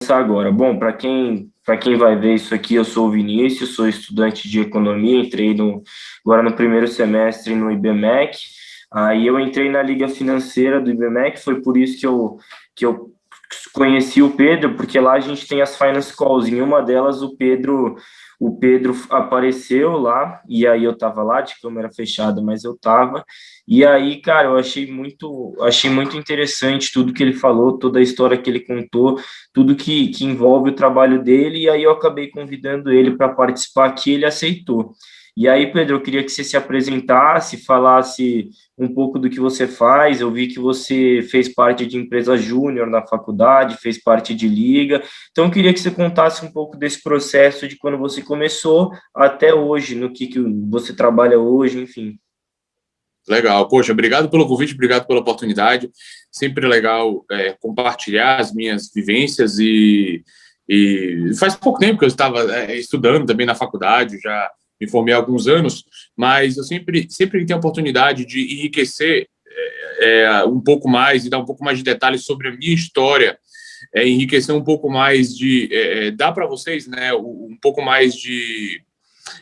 Começar agora. Bom, para quem vai ver isso aqui, eu sou o Vinícius, sou estudante de economia, entrei agora no primeiro semestre no IBMEC. Aí eu entrei na Liga Financeira do IBMEC, foi por isso que eu conheci o Pedro, porque lá a gente tem as Finance Calls. Em uma delas o Pedro apareceu lá, e aí eu tava lá de câmera fechada, mas eu tava. E aí, cara, eu achei muito interessante tudo que ele falou, toda a história que ele contou, tudo que envolve o trabalho dele, e aí eu acabei convidando ele para participar aqui, ele aceitou. E aí, Pedro, eu queria que você se apresentasse, falasse um pouco do que você faz. Eu vi que você fez parte de empresa júnior na faculdade, fez parte de liga. Então, eu queria que você contasse um pouco desse processo de quando você começou até hoje, no que você trabalha hoje, enfim. Legal, poxa, obrigado pelo convite, obrigado pela oportunidade. Sempre legal compartilhar as minhas vivências e faz pouco tempo que eu estava estudando também na faculdade, já me formei há alguns anos, mas eu sempre tenho a oportunidade de enriquecer um pouco mais e dar um pouco mais de detalhes sobre a minha história, enriquecer um pouco mais dar para vocês, né, um pouco mais de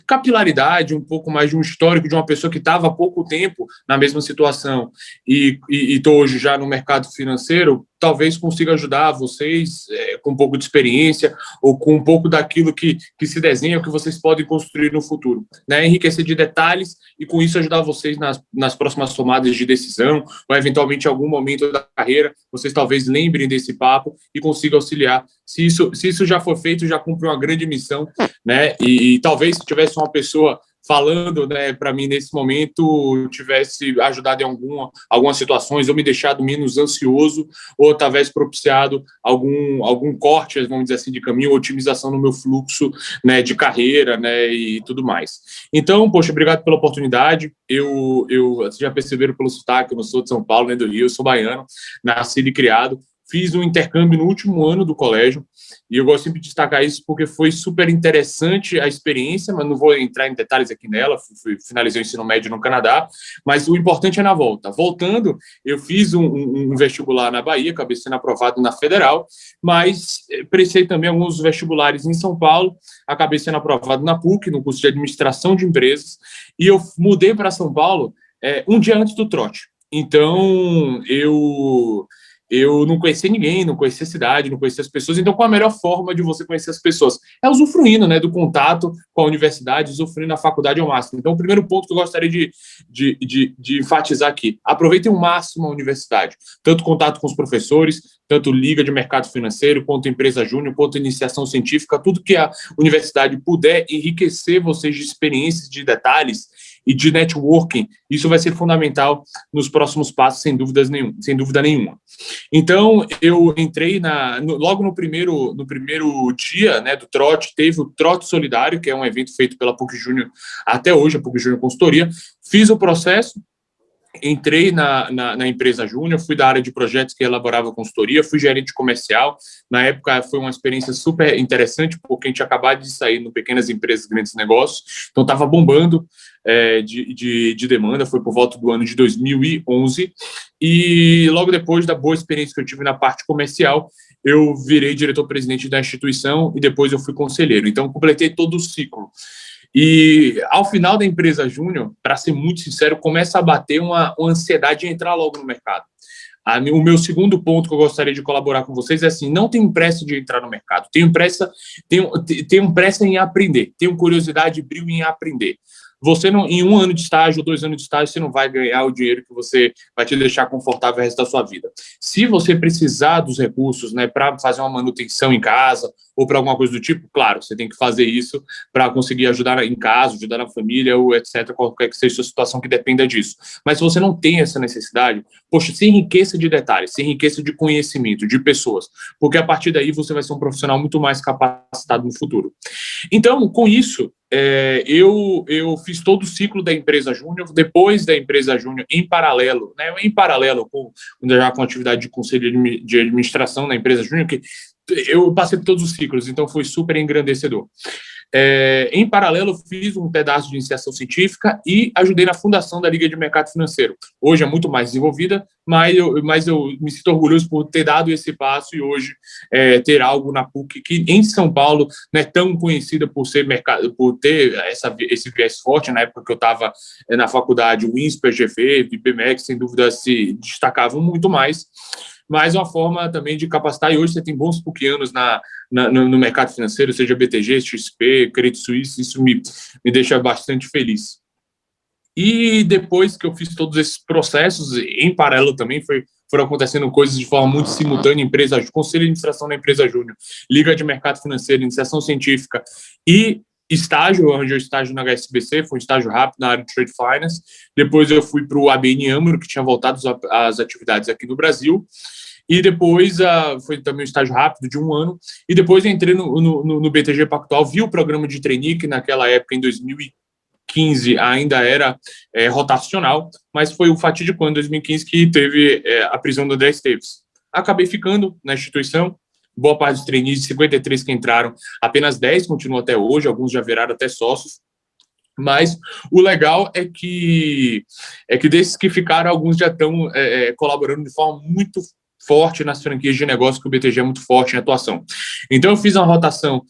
capilaridade, um pouco mais de um histórico de uma pessoa que estava há pouco tempo na mesma situação e estou hoje já no mercado financeiro, talvez consiga ajudar vocês com um pouco de experiência ou com um pouco daquilo que se desenha, o que vocês podem construir no futuro. Né? Enriquecer de detalhes e, com isso, ajudar vocês nas próximas tomadas de decisão ou, eventualmente, em algum momento da carreira, vocês talvez lembrem desse papo e consigam auxiliar. Se isso já for feito, já cumpre uma grande missão, né? E talvez se tivesse uma pessoa falando, né, para mim nesse momento, tivesse ajudado em algumas situações, ou me deixado menos ansioso, ou talvez propiciado algum corte, vamos dizer assim, de caminho, otimização no meu fluxo, né, de carreira, né, e tudo mais. Então, poxa, obrigado pela oportunidade. Vocês já perceberam pelo sotaque, eu não sou de São Paulo, nem do Rio, eu sou baiano, nascido e criado. Fiz um intercâmbio no último ano do colégio, e eu gosto sempre de destacar isso porque foi super interessante a experiência, mas não vou entrar em detalhes aqui nela. Finalizei o ensino médio no Canadá, mas o importante é na volta. Voltando, eu fiz um vestibular na Bahia, acabei sendo aprovado na Federal, mas prestei também alguns vestibulares em São Paulo, acabei sendo aprovado na PUC, no curso de Administração de Empresas, e eu mudei para São Paulo um dia antes do trote. Então, eu não conhecia ninguém, não conhecia a cidade, não conhecia as pessoas. Então, qual a melhor forma de você conhecer as pessoas? É usufruindo, né, do contato com a universidade, usufruindo da faculdade ao máximo. Então, o primeiro ponto que eu gostaria de enfatizar aqui: aproveitem o máximo a universidade. Tanto contato com os professores, tanto liga de mercado financeiro, quanto empresa júnior, quanto iniciação científica, tudo que a universidade puder enriquecer vocês de experiências, de detalhes e de networking, isso vai ser fundamental nos próximos passos, sem dúvida nenhuma. Então, eu entrei logo no primeiro dia, né, do trote, teve o Trote Solidário, que é um evento feito pela PUC Júnior até hoje, a PUC Júnior Consultoria. Fiz o processo, entrei na empresa júnior, fui da área de projetos que elaborava consultoria, fui gerente comercial. Na época foi uma experiência super interessante, porque a gente acabava de sair no Pequenas Empresas, Grandes Negócios, então estava bombando de demanda, foi por volta do ano de 2011, e logo depois da boa experiência que eu tive na parte comercial, eu virei diretor-presidente da instituição e depois eu fui conselheiro. Então, completei todo o ciclo. E ao final da empresa júnior, para ser muito sincero, começa a bater uma ansiedade de entrar logo no mercado. O meu segundo ponto que eu gostaria de colaborar com vocês é assim: não tenho pressa de entrar no mercado, tenho pressa em aprender, tenho curiosidade e brilho em aprender. Você não, em 1 ano de estágio, 2 anos de estágio, você não vai ganhar o dinheiro que você vai te deixar confortável o resto da sua vida. Se você precisar dos recursos, né, para fazer uma manutenção em casa ou para alguma coisa do tipo, claro, você tem que fazer isso para conseguir ajudar em casa, ajudar na família ou etc, qualquer que seja a sua situação que dependa disso. Mas se você não tem essa necessidade, poxa, se enriqueça de detalhes, se enriqueça de conhecimento, de pessoas, porque a partir daí você vai ser um profissional muito mais capacitado no futuro. Então, com isso, eu fiz todo o ciclo da empresa júnior. Depois da empresa júnior, em paralelo com a atividade de conselho de administração na empresa júnior, que eu passei por todos os ciclos, então foi super engrandecedor. Em paralelo, eu fiz um pedaço de iniciação científica e ajudei na fundação da Liga de Mercado Financeiro. Hoje é muito mais desenvolvida, mas eu me sinto orgulhoso por ter dado esse passo e hoje ter algo na PUC que em São Paulo não é tão conhecida por ser mercado, por ter esse viés forte. Na época que eu estava na faculdade, o INSPER, GV, IBMEC, sem dúvida, se destacavam muito mais, mas uma forma também de capacitar, e hoje você tem bons PUCianos no mercado financeiro, seja BTG, XP, Credit Suisse, isso me deixa bastante feliz. E depois que eu fiz todos esses processos, em paralelo também foram acontecendo coisas de forma muito simultânea, conselho de administração da empresa júnior, liga de mercado financeiro, iniciação científica e estágio. Eu arranjei estágio na HSBC, foi um estágio rápido na área de Trade Finance. Depois eu fui para o ABN AMRO, que tinha voltado às atividades aqui no Brasil. E depois foi também um estágio rápido de 1 ano. E depois eu entrei no BTG Pactual, vi o programa de trainee, que naquela época, em 2015, ainda era rotacional, mas foi o fatídico ano de 2015 que teve a prisão do André Esteves. Acabei ficando na instituição. Boa parte dos trainees, de 53 que entraram, apenas 10 continuam até hoje, alguns já viraram até sócios. Mas o legal é que desses que ficaram, alguns já estão colaborando de forma muito forte nas franquias de negócio, que o BTG é muito forte em atuação. Então, eu fiz uma rotação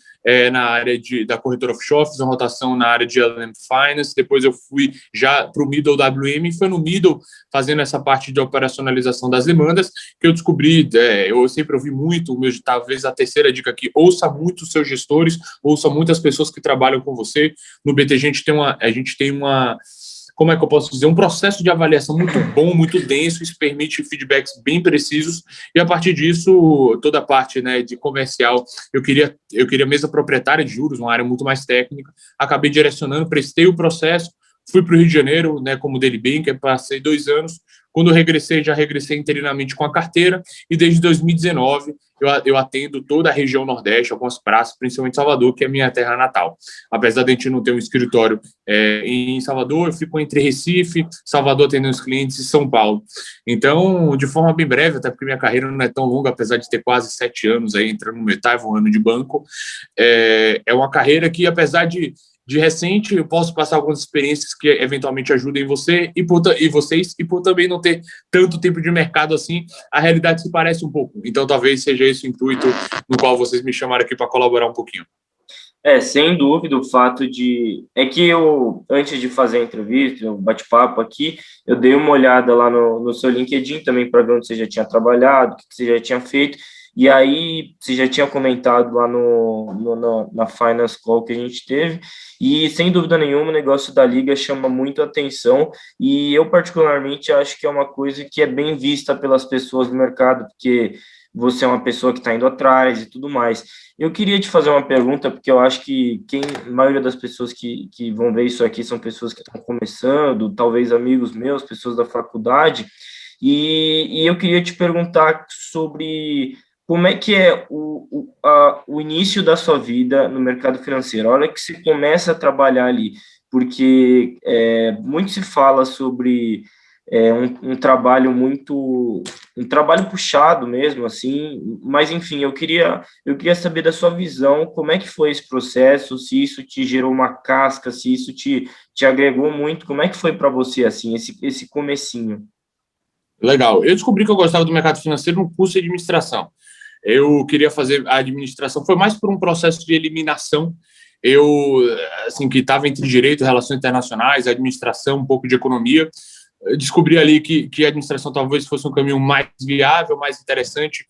na área da corretora offshore, fiz uma rotação na área de LLM Finance, depois eu fui já para o Middle WM, e foi no Middle, fazendo essa parte de operacionalização das demandas, que eu descobri, eu sempre ouvi muito, talvez a terceira dica aqui, ouça muito os seus gestores, ouça muitas pessoas que trabalham com você. No BTG a gente tem uma como é que eu posso dizer, um processo de avaliação muito bom, muito denso, isso permite feedbacks bem precisos, e a partir disso, toda a parte, né, de comercial, eu queria mesa proprietária de juros, uma área muito mais técnica, acabei direcionando, prestei o processo, fui para o Rio de Janeiro, né, como daily banker, passei 2 anos. Quando eu já regressei interinamente com a carteira, e desde 2019 eu atendo toda a região Nordeste, algumas praças, principalmente Salvador, que é a minha terra natal. Apesar de a gente não ter um escritório em Salvador, eu fico entre Recife, Salvador atendendo os clientes, e São Paulo. Então, de forma bem breve, até porque minha carreira não é tão longa, apesar de ter quase 7 anos aí, entrando no meu 8º ano de banco, é uma carreira que, apesar de recente, eu posso passar algumas experiências que eventualmente ajudem você e vocês, e por também não ter tanto tempo de mercado assim, a realidade se parece um pouco. Então, talvez seja esse o intuito no qual vocês me chamaram aqui para colaborar um pouquinho. Sem dúvida, o fato de... É que eu, antes de fazer a entrevista, o bate-papo aqui, eu dei uma olhada lá no seu LinkedIn também para ver onde você já tinha trabalhado, o que você já tinha feito, e aí você já tinha comentado lá na Finance Call que a gente teve, e sem dúvida nenhuma o negócio da Liga chama muito atenção, e eu particularmente acho que é uma coisa que é bem vista pelas pessoas do mercado, porque você é uma pessoa que está indo atrás e tudo mais. Eu queria te fazer uma pergunta, porque eu acho que a maioria das pessoas que vão ver isso aqui são pessoas que estão começando, talvez amigos meus, pessoas da faculdade, e eu queria te perguntar sobre como é que é o início da sua vida no mercado financeiro, a hora que você começa a trabalhar ali, porque muito se fala sobre um trabalho um trabalho puxado mesmo, assim, mas enfim, eu queria saber da sua visão, como é que foi esse processo, se isso te gerou uma casca, se isso te agregou muito, como é que foi para você, assim, esse comecinho? Legal. Eu descobri que eu gostava do mercado financeiro no curso de administração. Eu queria fazer a administração, foi mais por um processo de eliminação. Eu, assim, que estava entre direito, relações internacionais, administração, um pouco de economia. Eu descobri ali que a administração talvez fosse um caminho mais viável, mais interessante,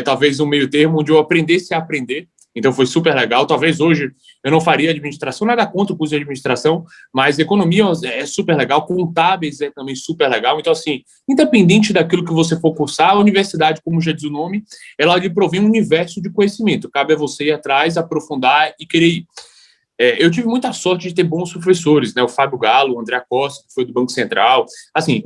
talvez um meio termo onde eu aprendesse a aprender. Então foi super legal. Talvez hoje eu não faria administração, nada contra o curso de administração, mas economia é super legal, contábeis é também super legal. Então, assim, independente daquilo que você for cursar, a universidade, como já diz o nome, ela lhe provém um universo de conhecimento. Cabe a você ir atrás, aprofundar e querer ir. Eu tive muita sorte de ter bons professores, né? O Fábio Galo, o André Costa, que foi do Banco Central, assim,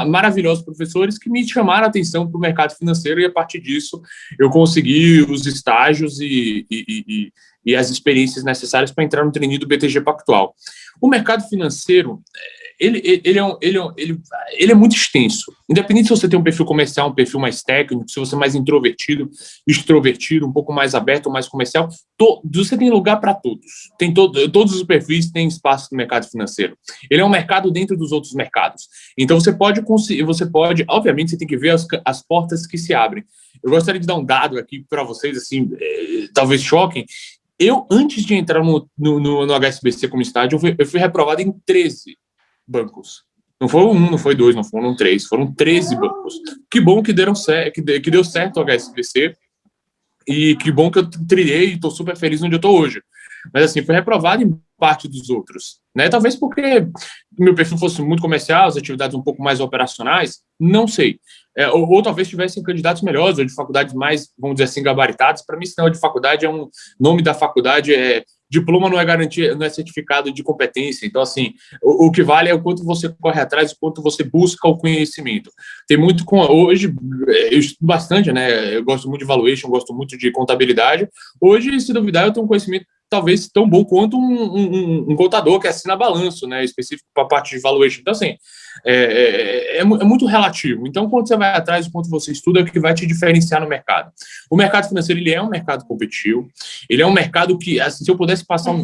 maravilhosos professores que me chamaram a atenção para o mercado financeiro, e a partir disso eu consegui os estágios e as experiências necessárias para entrar no trainee do BTG Pactual. O mercado financeiro, ele é muito extenso. Independente se você tem um perfil comercial, um perfil mais técnico, se você é mais introvertido, extrovertido, um pouco mais aberto, mais comercial, você tem lugar para todos. Todos os perfis têm espaço no mercado financeiro. Ele é um mercado dentro dos outros mercados. Então você pode, obviamente, você tem que ver as portas que se abrem. Eu gostaria de dar um dado aqui para vocês, assim, talvez choquem. Eu, antes de entrar no HSBC como estágio, eu fui reprovado em 13 bancos. Não foi um, não foi dois, não foram três, foram 13 bancos. Que bom que deu certo o HSBC e que bom que eu trilhei e estou super feliz onde eu estou hoje. Mas, assim, foi reprovado em parte dos outros, né? Talvez porque meu perfil fosse muito comercial, as atividades um pouco mais operacionais, não sei. Ou talvez tivessem candidatos melhores, ou de faculdades mais, vamos dizer assim, gabaritadas. Para mim, sinal de faculdade nome da faculdade diploma não é garantia, não é certificado de competência. Então, assim, o que vale é o quanto você corre atrás, o quanto você busca o conhecimento. Tem muito hoje, eu estudo bastante, né? Eu gosto muito de valuation, gosto muito de contabilidade. Hoje, se duvidar, eu tenho um conhecimento talvez tão bom quanto um contador que assina balanço, né, específico para a parte de valuation. Então, assim, é muito relativo. Então, quando você vai atrás, quando você estuda, é o que vai te diferenciar no mercado. O mercado financeiro, ele é um mercado competitivo, ele é um mercado que, assim, se eu pudesse passar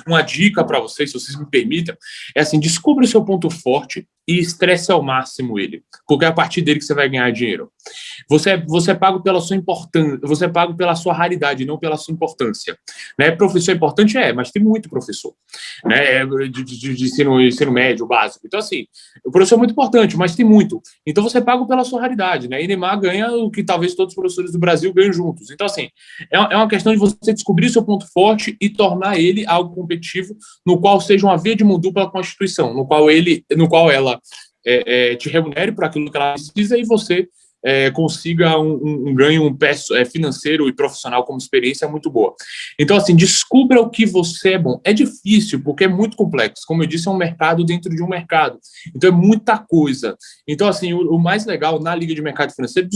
uma dica para vocês, se vocês me permitem, é assim, descubra o seu ponto forte e estresse ao máximo ele, porque é a partir dele que você vai ganhar dinheiro. Você é pago pela sua importância, você é pago pela sua raridade, não pela sua importância. Né? Professor é importante? Mas tem muito professor, né? De ensino médio, básico. Então, assim, o professor é muito importante, mas tem muito. Então, você é pago pela sua raridade, né? E Neymar ganha o que talvez todos os professores do Brasil ganham juntos. Então, assim, é uma questão de você descobrir seu ponto forte e tornar ele algo competitivo, no qual seja uma via de mão dupla com a instituição, no qual ela te remunere por aquilo que ela precisa e você consiga um ganho financeiro e profissional como experiência muito boa. Então, assim, descubra o que você é bom. É difícil, porque é muito complexo. Como eu disse, é um mercado dentro de um mercado. Então, é muita coisa. Então, assim, o mais legal na Liga de Mercado Financeiro,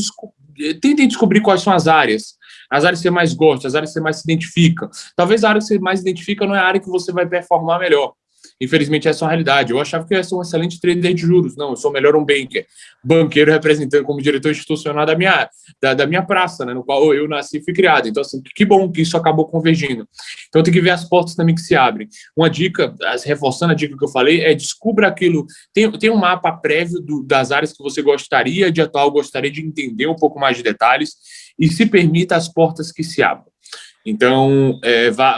tentem descobrir quais são as áreas que você mais gosta, as áreas que você mais se identifica. Talvez a área que você mais se identifica não é a área que você vai performar melhor. Infelizmente, essa é uma realidade. Eu achava que eu ia ser um excelente trader de juros. Não, eu sou melhor um banqueiro representando como diretor institucional da minha praça, né, no qual eu nasci e fui criado. Então, assim, que bom que isso acabou convergindo. Então, tem que ver as portas também que se abrem. Uma dica, reforçando a dica que eu falei, descubra aquilo. Tem um mapa prévio das áreas que você gostaria de atuar, gostaria de entender um pouco mais de detalhes e se permita as portas que se abrem. Então,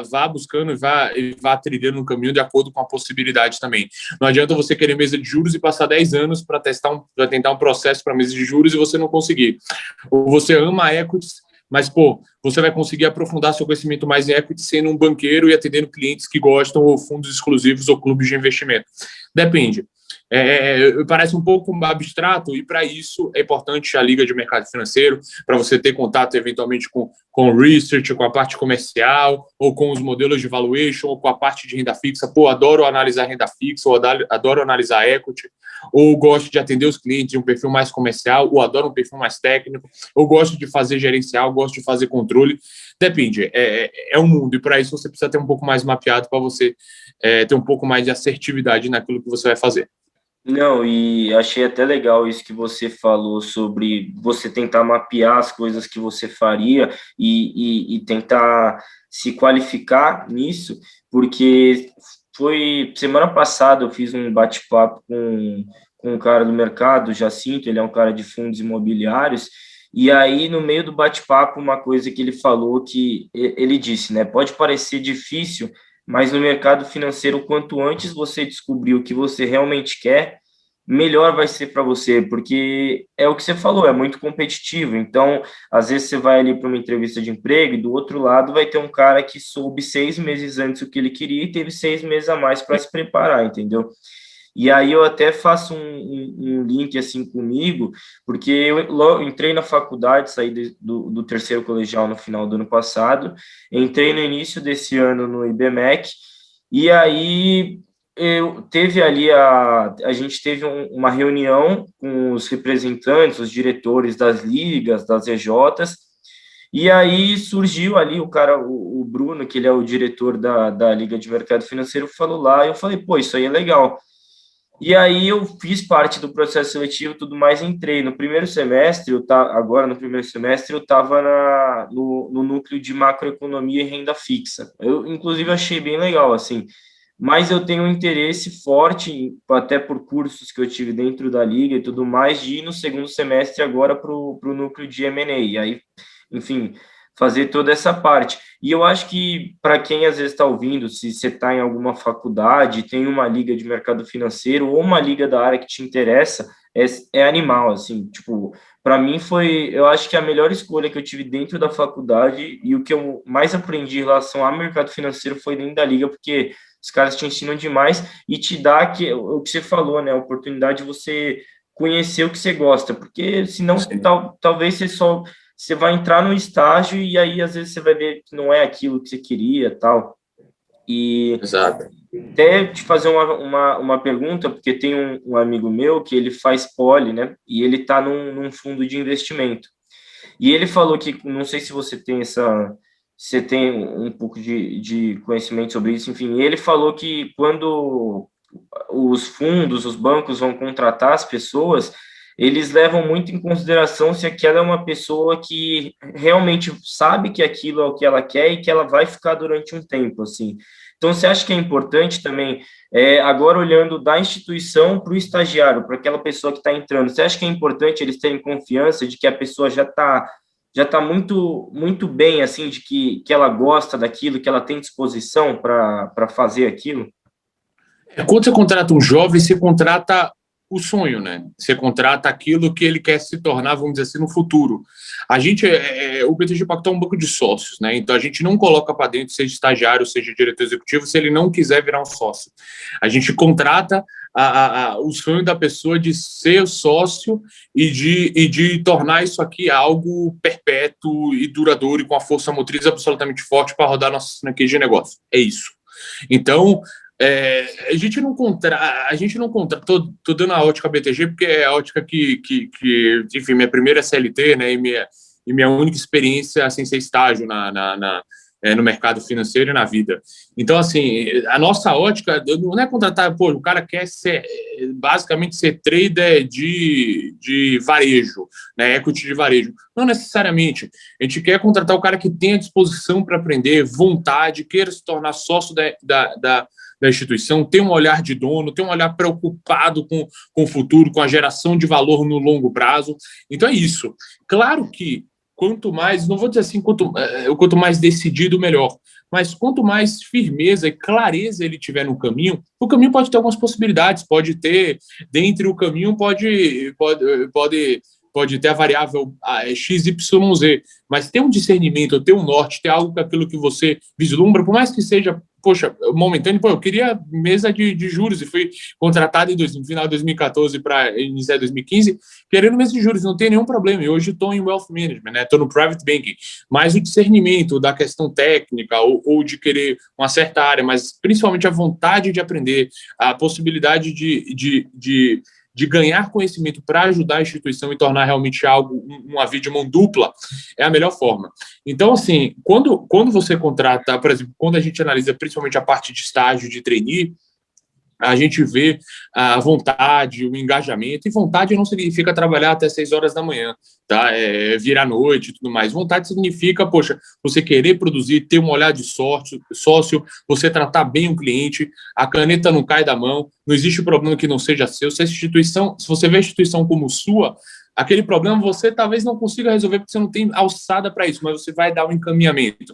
vá buscando e vá trilhando um caminho de acordo com a possibilidade também. Não adianta você querer mesa de juros e passar 10 anos para tentar um processo para mesa de juros e você não conseguir. Ou você ama equities, mas, você vai conseguir aprofundar seu conhecimento mais em equity sendo um banqueiro e atendendo clientes que gostam ou fundos exclusivos ou clubes de investimento. Depende. Parece um pouco abstrato e para isso é importante a Liga de Mercado Financeiro, para você ter contato eventualmente com o research, com a parte comercial, ou com os modelos de valuation, ou com a parte de renda fixa. Adoro analisar renda fixa, ou adoro analisar equity, ou gosto de atender os clientes de um perfil mais comercial, ou adoro um perfil mais técnico, ou gosto de fazer gerencial, gosto de fazer controle. Depende, é um mundo, e para isso você precisa ter um pouco mais mapeado para você ter um pouco mais de assertividade naquilo que você vai fazer. Não, e achei até legal isso que você falou sobre você tentar mapear as coisas que você faria e tentar se qualificar nisso, porque foi semana passada eu fiz um bate-papo com um cara do mercado, Jacinto, ele é um cara de fundos imobiliários, e aí no meio do bate-papo uma coisa que ele falou que ele disse, né, pode parecer difícil, mas no mercado financeiro, quanto antes você descobrir o que você realmente quer, melhor vai ser para você, porque é o que você falou, é muito competitivo. Então, às vezes você vai ali para uma entrevista de emprego e do outro lado vai ter um cara que soube 6 meses antes o que ele queria e teve 6 meses a mais para se preparar, entendeu? E aí eu até faço um link assim comigo, porque eu entrei na faculdade, saí do terceiro colegial no final do ano passado, entrei no início desse ano no IBMEC, e aí teve ali a gente teve uma reunião com os representantes, os diretores das ligas, das EJs, e aí surgiu ali o cara, o Bruno, que ele é o diretor da Liga de Mercado Financeiro, falou lá, e eu falei, pô, isso aí é legal. E aí eu fiz parte do processo seletivo e tudo mais, entrei. No primeiro semestre, agora no primeiro semestre, eu estava no núcleo de macroeconomia e renda fixa. Eu, inclusive, achei bem legal, assim, mas eu tenho um interesse forte, até por cursos que eu tive dentro da liga e tudo mais, de ir no segundo semestre agora para o núcleo de M&A. E aí, enfim, fazer toda essa parte. E eu acho que, para quem às vezes está ouvindo, se você está em alguma faculdade, tem uma liga de mercado financeiro ou uma liga da área que te interessa, é animal, assim, tipo, para mim foi, eu acho que a melhor escolha que eu tive dentro da faculdade e o que eu mais aprendi em relação ao mercado financeiro foi dentro da liga, porque os caras te ensinam demais e te dá o que você falou, né, a oportunidade de você conhecer o que você gosta, porque senão Sim. talvez você vai entrar no estágio e aí às vezes você vai ver que não é aquilo que você queria, tal. E Exato. até te fazer uma pergunta, porque tem um amigo meu que ele faz poli, né? E ele está num fundo de investimento. E ele falou que, não sei se você tem um pouco de conhecimento sobre isso, enfim, ele falou que quando os fundos, os bancos vão contratar as pessoas, eles levam muito em consideração se aquela é uma pessoa que realmente sabe que aquilo é o que ela quer e que ela vai ficar durante um tempo, assim. Então, você acha que é importante também, agora olhando da instituição para o estagiário, para aquela pessoa que está entrando, você acha que é importante eles terem confiança de que a pessoa já tá muito bem, assim, de que ela gosta daquilo, que ela tem disposição para fazer aquilo? Quando você contrata um jovem, você contrata o sonho, né? Você contrata aquilo que ele quer se tornar, vamos dizer assim, no futuro. A gente, o BTG Pactual é um banco de sócios, né? Então a gente não coloca para dentro, seja estagiário, seja diretor executivo, se ele não quiser virar um sócio. A gente contrata o sonho da pessoa de ser sócio e de tornar isso aqui algo perpétuo e duradouro e com a força motriz absolutamente forte para rodar nossa franquia de negócio. É isso. Então, a gente não contrata, tô dando a ótica BTG porque é a ótica enfim, minha primeira CLT, né, e minha única experiência sem ser estágio no mercado financeiro e na vida. Então, assim, a nossa ótica não é contratar, pô, o cara quer basicamente ser trader de varejo, né, equity de varejo. Não necessariamente. A gente quer contratar o cara que tenha disposição para aprender, vontade, queira se tornar sócio da instituição, ter um olhar de dono, ter um olhar preocupado com o futuro, com a geração de valor no longo prazo. Então é isso. Claro que quanto mais, não vou dizer assim, quanto mais decidido, melhor. Mas quanto mais firmeza e clareza ele tiver no caminho, o caminho pode ter algumas possibilidades, pode ter, dentre o caminho, pode ter a variável X, Y, Z, mas ter um discernimento, ter um norte, ter algo com aquilo que você vislumbra, por mais que seja, poxa, momentâneo, eu queria mesa de juros e fui contratado no final de 2014 para iniciar 2015, querendo mesa de juros, não tem nenhum problema. E hoje estou em wealth management, né? Estou no private banking, mas o discernimento da questão técnica ou de querer uma certa área, mas principalmente a vontade de aprender, a possibilidade de ganhar conhecimento para ajudar a instituição e tornar realmente algo, uma via de mão dupla, é a melhor forma. Então, assim, quando você contrata, por exemplo, quando a gente analisa principalmente a parte de estágio, de trainee, a gente vê a vontade, o engajamento, e vontade não significa trabalhar até 6 horas da manhã, tá? Vir à noite e tudo mais. Vontade significa, poxa, você querer produzir, ter um olhar de sócio, você tratar bem o cliente, a caneta não cai da mão, não existe problema que não seja seu. Se você vê a instituição como sua, aquele problema você talvez não consiga resolver porque você não tem alçada para isso, mas você vai dar um encaminhamento.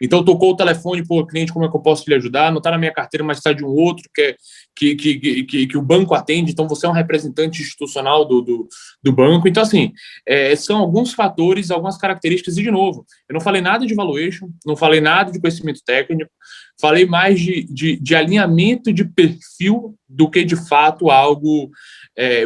Então, tocou o telefone, pô, cliente, como é que eu posso lhe ajudar? Não está na minha carteira, mas está de um outro que o banco atende. Então, você é um representante institucional do banco. Então, assim, são alguns fatores, algumas características. E, de novo, eu não falei nada de valuation, não falei nada de conhecimento técnico, falei mais de alinhamento de perfil do que, de fato, algo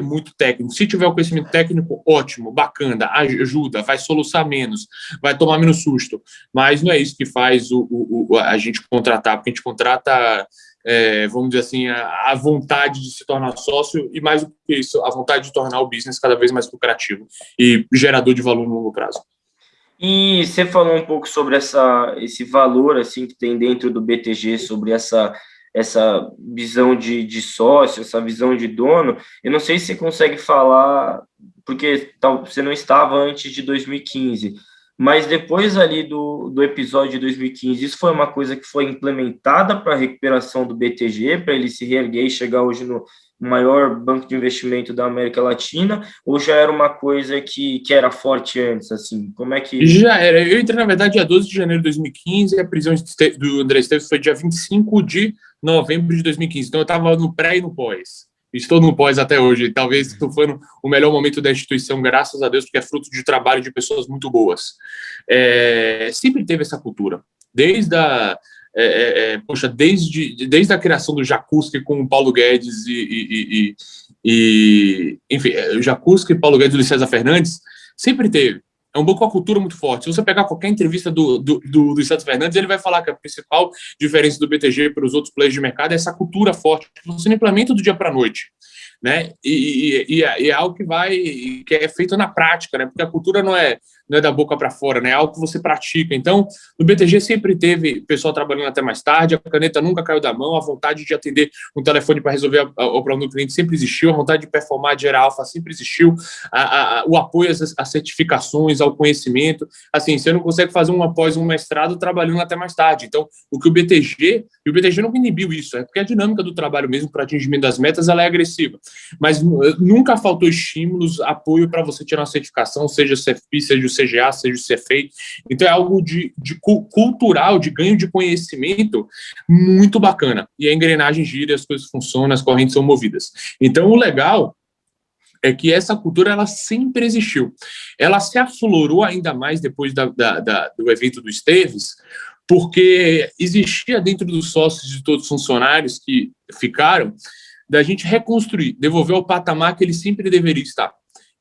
muito técnico. Se tiver o conhecimento técnico, ótimo, bacana, ajuda, vai soluçar menos, vai tomar menos susto. Mas não é isso que faz a gente contratar, porque a gente contrata, vamos dizer assim, a vontade de se tornar sócio e, mais do que isso, a vontade de tornar o business cada vez mais lucrativo e gerador de valor no longo prazo. E você falou um pouco sobre esse valor assim que tem dentro do BTG, sobre essa visão de sócio, essa visão de dono. Eu não sei se você consegue falar, porque você não estava antes de 2015, mas depois ali do episódio de 2015, isso foi uma coisa que foi implementada para a recuperação do BTG, para ele se reerguer e chegar hoje no maior banco de investimento da América Latina, ou já era uma coisa que era forte antes, assim? Como é que... Já era. Eu entrei, na verdade, dia 12 de janeiro de 2015, e a prisão do André Esteves foi dia 25 de novembro de 2015. Então, eu estava no pré e no pós. Estou no pós até hoje. Talvez isso foi o melhor momento da instituição, graças a Deus, porque é fruto de trabalho de pessoas muito boas. Sempre teve essa cultura. Desde a criação do Jacuski com o Paulo Guedes enfim, o Jacuski, Paulo Guedes e Luiz César Fernandes, sempre teve. É um banco com a cultura muito forte. Se você pegar qualquer entrevista do Luiz César Fernandes, ele vai falar que a principal diferença do BTG para os outros players de mercado é essa cultura forte, que você não implementa do dia para a noite. Né? E é algo que é feito na prática, né? Porque a cultura não é da boca para fora, né? É algo que você pratica. Então, no BTG sempre teve pessoal trabalhando até mais tarde, a caneta nunca caiu da mão, a vontade de atender um telefone para resolver o problema do cliente sempre existiu, a vontade de performar, de gerar alfa sempre existiu, o apoio às certificações, ao conhecimento. Assim, você não consegue fazer um após um mestrado trabalhando até mais tarde. Então, o BTG nunca inibiu isso, é porque a dinâmica do trabalho mesmo para atingimento das metas ela é agressiva. Mas nunca faltou estímulos, apoio para você tirar uma certificação, seja o CFP, seja o CGA, seja o CFA. Então é algo de cultural, de ganho de conhecimento muito bacana. E a engrenagem gira, as coisas funcionam, as correntes são movidas. Então o legal é que essa cultura ela sempre existiu. Ela se aflorou ainda mais depois do evento do Esteves, porque existia dentro dos sócios de todos os funcionários que ficaram da gente reconstruir, devolver ao patamar que ele sempre deveria estar.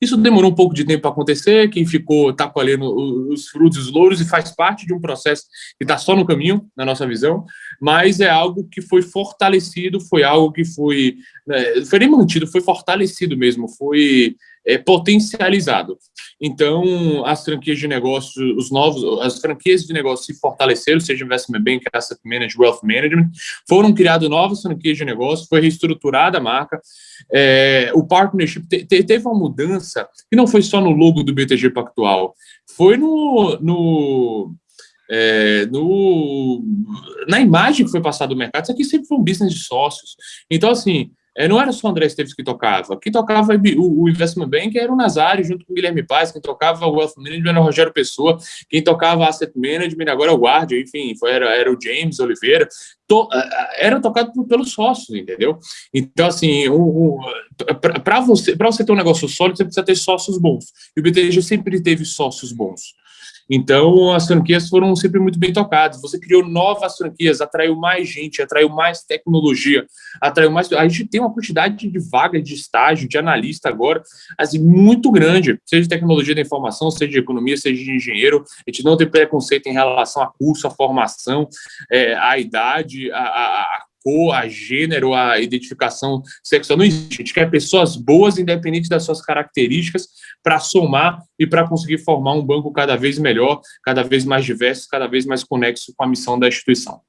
Isso demorou um pouco de tempo para acontecer, quem ficou está colhendo os frutos e os louros e faz parte de um processo que está só no caminho, na nossa visão, mas é algo que foi fortalecido, foi algo que foi nem mantido, foi fortalecido mesmo, foi potencializado. Então, as franquias de negócio, as franquias de negócio se fortaleceram, seja Investment Bank, Asset Management, Wealth Management, foram criadas novas franquias de negócio, foi reestruturada a marca, o partnership teve uma mudança que não foi só no logo do BTG Pactual, foi na imagem que foi passada do mercado. Isso aqui sempre foi um business de sócios. Então, assim, não era só o André Esteves que tocava. Quem tocava o Investment Bank era o Nazário, junto com o Guilherme Paz. Quem tocava o Wealth Management era o Rogério Pessoa. Quem tocava Asset Management agora é o Guardia, enfim, era o James Oliveira. Era tocado pelos sócios, entendeu? Então, assim, para você ter um negócio sólido, você precisa ter sócios bons. E o BTG sempre teve sócios bons. Então, as franquias foram sempre muito bem tocadas. Você criou novas franquias, atraiu mais gente, atraiu mais tecnologia, atraiu mais... A gente tem uma quantidade de vagas de estágio, de analista agora, assim, muito grande, seja de tecnologia da informação, seja de economia, seja de engenheiro. A gente não tem preconceito em relação a curso, a formação, a idade, a cor, a gênero, a identificação sexual. Não existe. A gente quer pessoas boas, independente das suas características, para somar e para conseguir formar um banco cada vez melhor, cada vez mais diverso, cada vez mais conexo com a missão da instituição.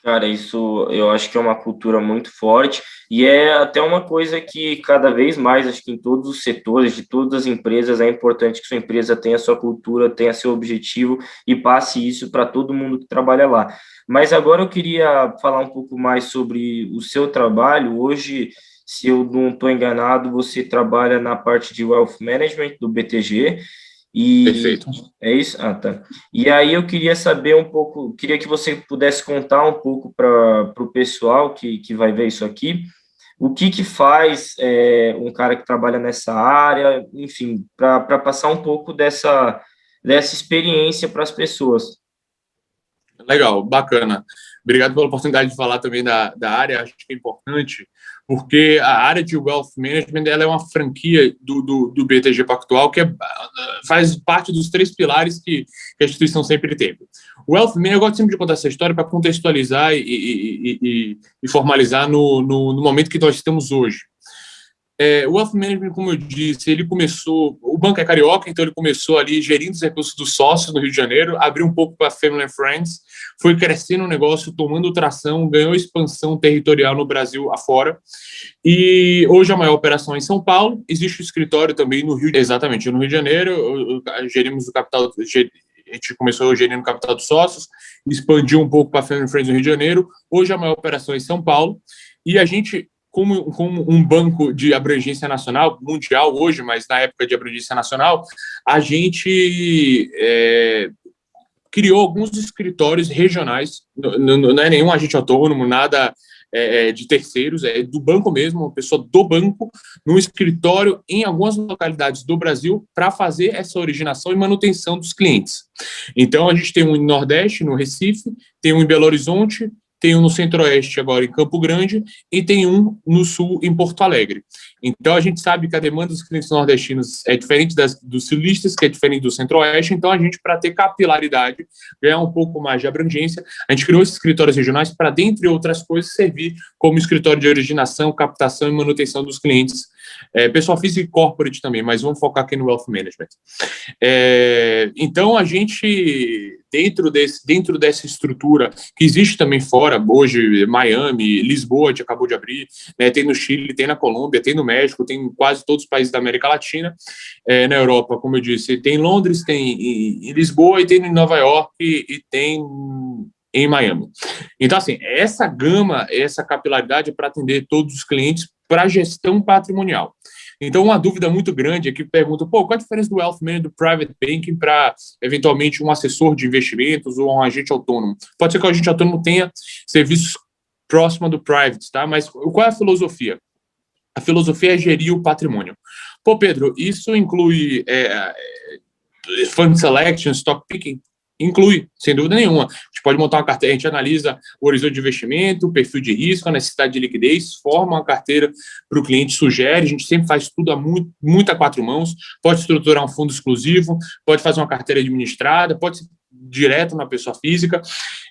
Cara, isso eu acho que é uma cultura muito forte e é até uma coisa que cada vez mais, acho que em todos os setores, de todas as empresas, é importante que sua empresa tenha sua cultura, tenha seu objetivo e passe isso para todo mundo que trabalha lá. Mas agora eu queria falar um pouco mais sobre o seu trabalho. Hoje, se eu não estou enganado, você trabalha na parte de Wealth Management do BTG. E Perfeito. é isso? Ah, tá. E aí eu queria saber um pouco, queria que você pudesse contar um pouco para o pessoal que vai ver isso aqui, o que faz um cara que trabalha nessa área, enfim, para passar um pouco dessa experiência para as pessoas. Legal, bacana. Obrigado pela oportunidade de falar também da área, acho que é importante, porque a área de Wealth Management ela é uma franquia do BTG Pactual, que faz parte dos 3 pilares que a instituição sempre teve. O Wealth Management, eu gosto sempre de contar essa história para contextualizar e formalizar no momento que nós estamos hoje. O Wealth Management, como eu disse, ele começou... O banco é carioca, então ele começou ali gerindo os recursos dos sócios no Rio de Janeiro, abriu um pouco para Family and Friends, foi crescendo o negócio, tomando tração, ganhou expansão territorial no Brasil afora. E hoje a maior operação é em São Paulo. Existe um escritório também no Rio, exatamente, no Rio de Janeiro. Gerimos o capital... A gente começou gerindo o capital dos sócios, expandiu um pouco para a Family and Friends no Rio de Janeiro. Hoje a maior operação é em São Paulo. E a gente... Como um banco de abrangência nacional, mundial hoje, mas na época de abrangência nacional, a gente criou alguns escritórios regionais, não é nenhum agente autônomo, nada de terceiros, é do banco mesmo, uma pessoa do banco, num escritório em algumas localidades do Brasil para fazer essa originação e manutenção dos clientes. Então, a gente tem um no Nordeste, no Recife, tem um em Belo Horizonte, tem um no Centro-Oeste, agora em Campo Grande, e tem um no Sul, em Porto Alegre. Então, a gente sabe que a demanda dos clientes nordestinos é diferente dos sulistas, que é diferente do Centro-Oeste. Então, a gente, para ter capilaridade, ganhar um pouco mais de abrangência, a gente criou esses escritórios regionais para, dentre outras coisas, servir como escritório de originação, captação e manutenção dos clientes. Pessoal físico e corporate também, mas vamos focar aqui no Wealth Management. Então, a gente, dentro dessa estrutura, que existe também fora, hoje, Miami, Lisboa, a gente acabou de abrir, né, tem no Chile, tem na Colômbia, tem no México, tem em quase todos os países da América Latina. Na Europa, como eu disse, tem em Londres, tem em Lisboa, e tem em Nova York, e tem em Miami. Então, assim, essa gama, essa capilaridade é para atender todos os clientes para gestão patrimonial. Então, uma dúvida muito grande é que pergunta, qual a diferença do Wealth Management, do Private Banking para, eventualmente, um assessor de investimentos ou um agente autônomo? Pode ser que o agente autônomo tenha serviços próximo do Private, tá? Mas qual é a filosofia? A filosofia é gerir o patrimônio. Pedro, isso inclui fund selection, stock picking? Inclui, sem dúvida nenhuma. A gente pode montar uma carteira, a gente analisa o horizonte de investimento, o perfil de risco, a necessidade de liquidez, forma uma carteira para o cliente, sugere, a gente sempre faz tudo a muita quatro mãos, pode estruturar um fundo exclusivo, pode fazer uma carteira administrada, pode ser direto na pessoa física,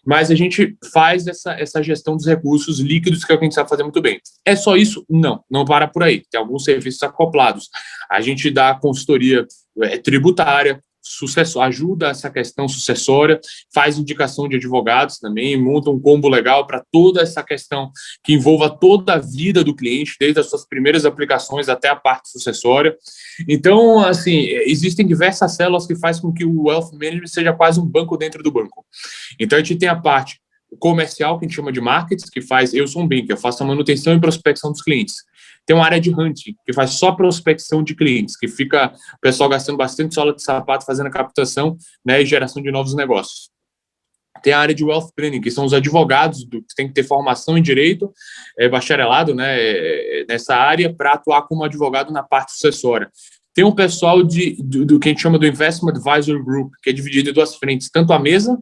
mas a gente faz essa gestão dos recursos líquidos, que é o que a gente sabe fazer muito bem. É só isso? Não para por aí. Tem alguns serviços acoplados. A gente dá consultoria tributária, ajuda essa questão sucessória, faz indicação de advogados também, monta um combo legal para toda essa questão que envolva toda a vida do cliente, desde as suas primeiras aplicações até a parte sucessória. Então, assim, existem diversas células que fazem com que o Wealth Management seja quase um banco dentro do banco. Então, a gente tem a parte comercial, que a gente chama de markets, que faz, eu sou um banker, eu faço a manutenção e prospecção dos clientes. Tem uma área de hunting, que faz só prospecção de clientes, que fica o pessoal gastando bastante sola de sapato, fazendo a captação, né, e geração de novos negócios. Tem a área de wealth planning, que são os advogados que têm que ter formação em direito, bacharelado, né, nessa área, para atuar como advogado na parte sucessória. Tem um pessoal do que a gente chama do Investment Advisor Group, que é dividido em duas frentes, tanto a mesa,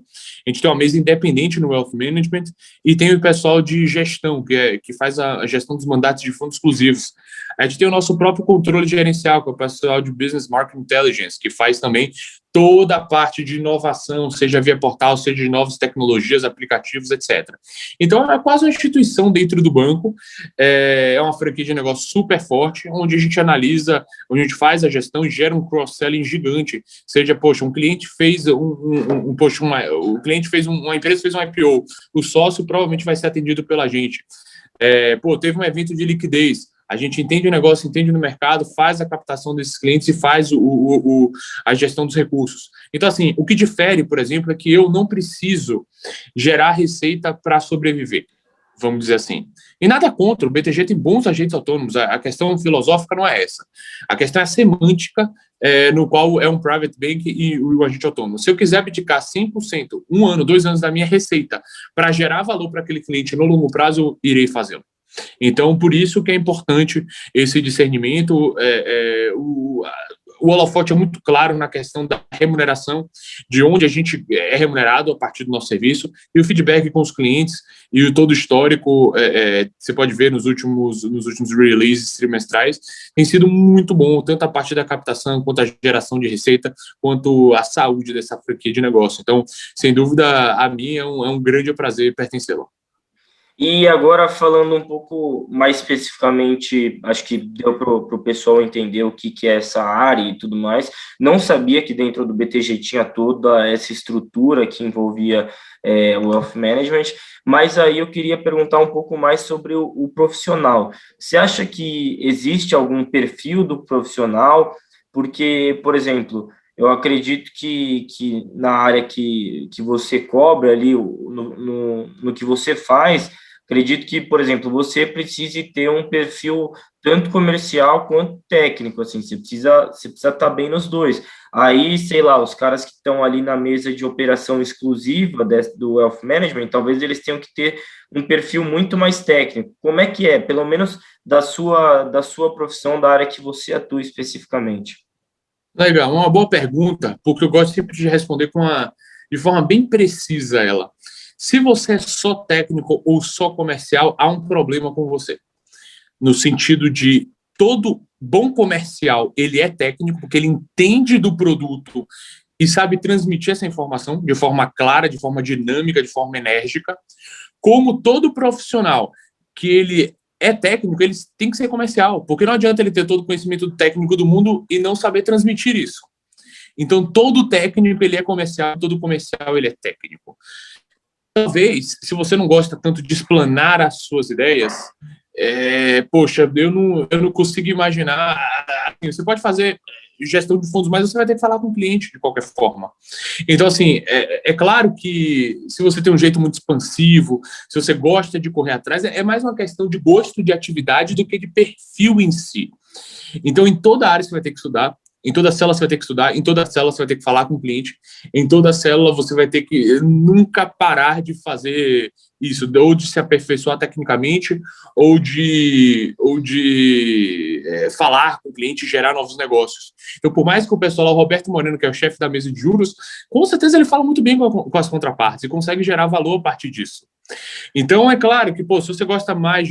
a gente tem uma mesa independente no Wealth Management, e tem o pessoal de gestão, que faz a gestão dos mandatos de fundos exclusivos. A gente tem o nosso próprio controle gerencial, que é o pessoal de Business Market Intelligence, que faz também toda a parte de inovação, seja via portal, seja de novas tecnologias, aplicativos, etc. Então, é quase uma instituição dentro do banco, é uma franquia de negócio super forte, onde a gente analisa, onde a gente faz a gestão e gera um cross-selling gigante. Seja, um cliente fez uma empresa fez um IPO, o sócio provavelmente vai ser atendido pela gente. Teve um evento de liquidez, a gente entende o negócio, entende no mercado, faz a captação desses clientes e faz a gestão dos recursos. Então, assim, o que difere, por exemplo, é que eu não preciso gerar receita para sobreviver, vamos dizer assim. E nada contra, o BTG tem bons agentes autônomos, a questão filosófica não é essa. A questão é a semântica, no qual é um private bank e o agente autônomo. Se eu quiser abdicar 100%, 1 ano, 2 anos da minha receita para gerar valor para aquele cliente no longo prazo, eu irei fazê-lo. Então, por isso que é importante esse discernimento. O holofote é muito claro na questão da remuneração, de onde a gente é remunerado a partir do nosso serviço, e o feedback com os clientes, e todo o histórico, você pode ver nos últimos releases trimestrais, tem sido muito bom, tanto a parte da captação, quanto a geração de receita, quanto a saúde dessa franquia de negócio. Então, sem dúvida, a mim é um grande prazer pertencê-la. E agora, falando um pouco mais especificamente, acho que deu para o pessoal entender o que é essa área e tudo mais. Não sabia que dentro do BTG tinha toda essa estrutura que envolvia o Wealth Management, mas aí eu queria perguntar um pouco mais sobre o profissional. Você acha que existe algum perfil do profissional? Porque, por exemplo, eu acredito que na área que você cobra ali, no que você faz, acredito que, por exemplo, você precise ter um perfil tanto comercial quanto técnico, assim, você precisa estar bem nos dois. Aí, sei lá, os caras que estão ali na mesa de operação exclusiva do Wealth Management, talvez eles tenham que ter um perfil muito mais técnico. Como é que é, pelo menos da sua profissão, da área que você atua especificamente? Legal, uma boa pergunta, porque eu gosto sempre de responder de forma bem precisa ela. Se você é só técnico ou só comercial, há um problema com você. No sentido de todo bom comercial, ele é técnico, porque ele entende do produto e sabe transmitir essa informação de forma clara, de forma dinâmica, de forma enérgica. Como todo profissional que ele é técnico, ele tem que ser comercial, porque não adianta ele ter todo o conhecimento técnico do mundo e não saber transmitir isso. Então, todo técnico, ele é comercial, todo comercial, ele é técnico. Talvez, se você não gosta tanto de explanar as suas ideias, poxa, eu não consigo imaginar. Assim, você pode fazer gestão de fundos, mas você vai ter que falar com o cliente de qualquer forma. Então, assim, é claro que se você tem um jeito muito expansivo, se você gosta de correr atrás, é mais uma questão de gosto de atividade do que de perfil em si. Então, em toda área você vai ter que estudar, em toda célula você vai ter que estudar, em toda célula você vai ter que falar com o cliente, em toda célula você vai ter que nunca parar de fazer isso, ou de se aperfeiçoar tecnicamente, ou de falar com o cliente e gerar novos negócios. Então, por mais que o pessoal, o Roberto Moreno, que é o chefe da mesa de juros, com certeza ele fala muito bem com as contrapartes e consegue gerar valor a partir disso. Então, é claro que, pô, se você gosta mais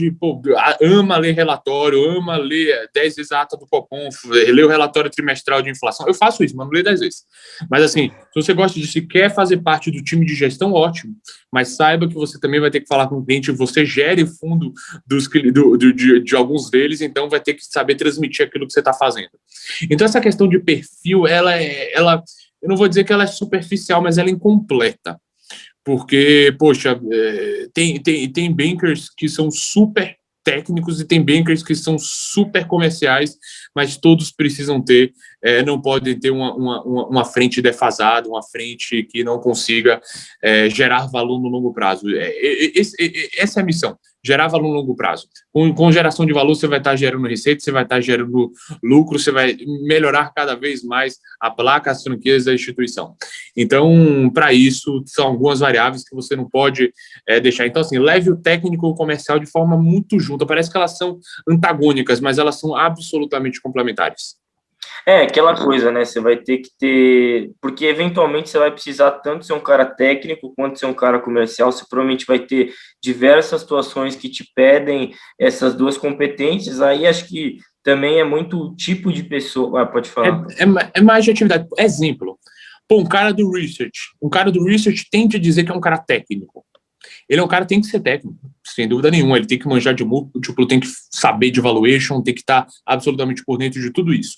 ama ler relatório, ama ler 10 vezes a ata do Copom, ler o relatório trimestral de inflação, eu faço isso, mas não leio 10 vezes. Mas, assim, se você gosta disso e quer fazer parte do time de gestão, ótimo, mas saiba que você também vai ter que falar com o cliente, você gere fundo de alguns deles, então vai ter que saber transmitir aquilo que você está fazendo. Então, essa questão de perfil, eu não vou dizer que ela é superficial, mas ela é incompleta. Porque, poxa, tem bankers que são super técnicos e tem bankers que são super comerciais, mas todos precisam ter, não podem ter uma frente defasada, uma frente que não consiga gerar valor no longo prazo. Essa é a missão, gerar valor no longo prazo. Com geração de valor, você vai estar gerando receita, você vai estar gerando lucro, você vai melhorar cada vez mais a placa, as franquias da instituição. Então, para isso, são algumas variáveis que você não pode deixar. Então, assim, leve o técnico e o comercial de forma muito junta. Parece que elas são antagônicas, mas elas são absolutamente complementares. É, aquela coisa, né? Você vai ter que ter. Porque eventualmente você vai precisar tanto ser um cara técnico quanto ser um cara comercial. Você provavelmente vai ter diversas situações que te pedem essas duas competências. Aí acho que também é muito o tipo de pessoa. Ah, pode É, falar. é mais de atividade. Exemplo, pô, um cara do research tende a dizer que é um cara técnico. Ele é um cara que tem que ser técnico, sem dúvida nenhuma. Ele tem que manjar de múltiplo, tem que saber de valuation, tem que estar absolutamente por dentro de tudo isso.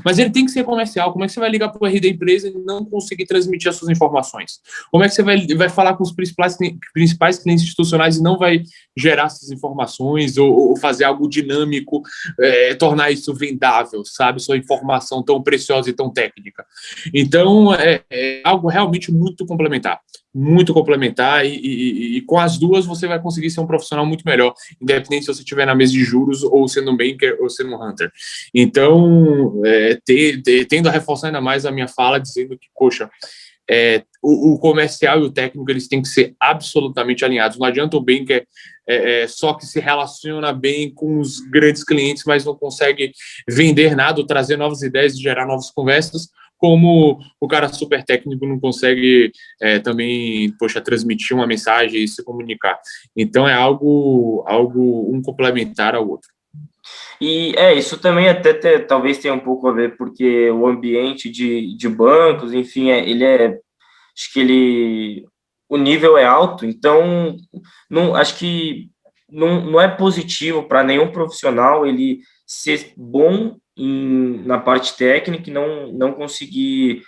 Mas ele tem que ser comercial. Como é que você vai ligar para o RD da empresa e não conseguir transmitir as suas informações? Como é que você vai falar com os principais clientes institucionais e não vai gerar essas informações ou fazer algo dinâmico, tornar isso vendável, sabe? Sua informação tão preciosa e tão técnica. Então, é algo realmente muito complementar e com as duas você vai conseguir ser um profissional muito melhor, independente se você estiver na mesa de juros ou sendo um banker ou sendo um hunter. Então, tendo a reforçar ainda mais a minha fala, dizendo que, poxa, o comercial e o técnico eles têm que ser absolutamente alinhados. Não adianta o banker só que se relaciona bem com os grandes clientes, mas não consegue vender nada, ou trazer novas ideias e gerar novas conversas, como o cara super técnico não consegue também, poxa, transmitir uma mensagem e se comunicar. Então, é algo um complementar ao outro. E isso também até talvez tenha um pouco a ver, porque o ambiente de bancos, enfim, acho que o nível é alto, então não, acho que não é positivo para nenhum profissional ele ser bom na parte técnica e não conseguir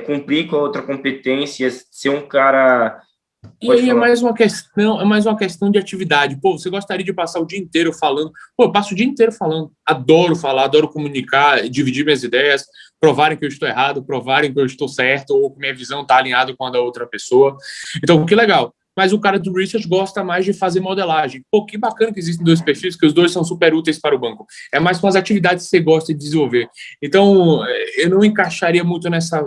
cumprir com a outra competência, ser um cara. E Pode aí falar. é mais uma questão de atividade. Pô, você gostaria de passar o dia inteiro falando? Pô, eu passo o dia inteiro falando. Adoro falar, adoro comunicar, dividir minhas ideias, provarem que eu estou errado, provarem que eu estou certo, ou que minha visão está alinhada com a da outra pessoa. Então, que legal. Mas o cara do research gosta mais de fazer modelagem. Pô, que bacana que existem dois perfis, que os dois são super úteis para o banco. É mais com as atividades que você gosta de desenvolver. Então, eu não encaixaria muito nessa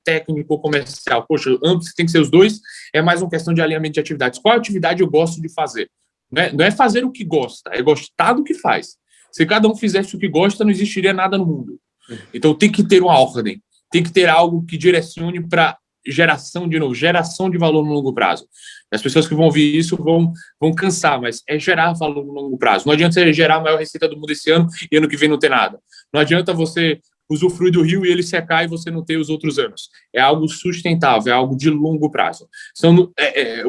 técnico comercial. Poxa, ambos tem que ser os dois, é mais uma questão de alinhamento de atividades. Qual atividade eu gosto de fazer? Não é fazer o que gosta, é gostar do que faz. Se cada um fizesse o que gosta, não existiria nada no mundo. Então tem que ter uma ordem, tem que ter algo que direcione para geração de valor no longo prazo. As pessoas que vão ouvir isso vão cansar, mas é gerar valor no longo prazo. Não adianta você gerar a maior receita do mundo esse ano e ano que vem não ter nada. Não adianta você usufruir do rio e ele secar e você não ter os outros anos. É algo sustentável, é algo de longo prazo.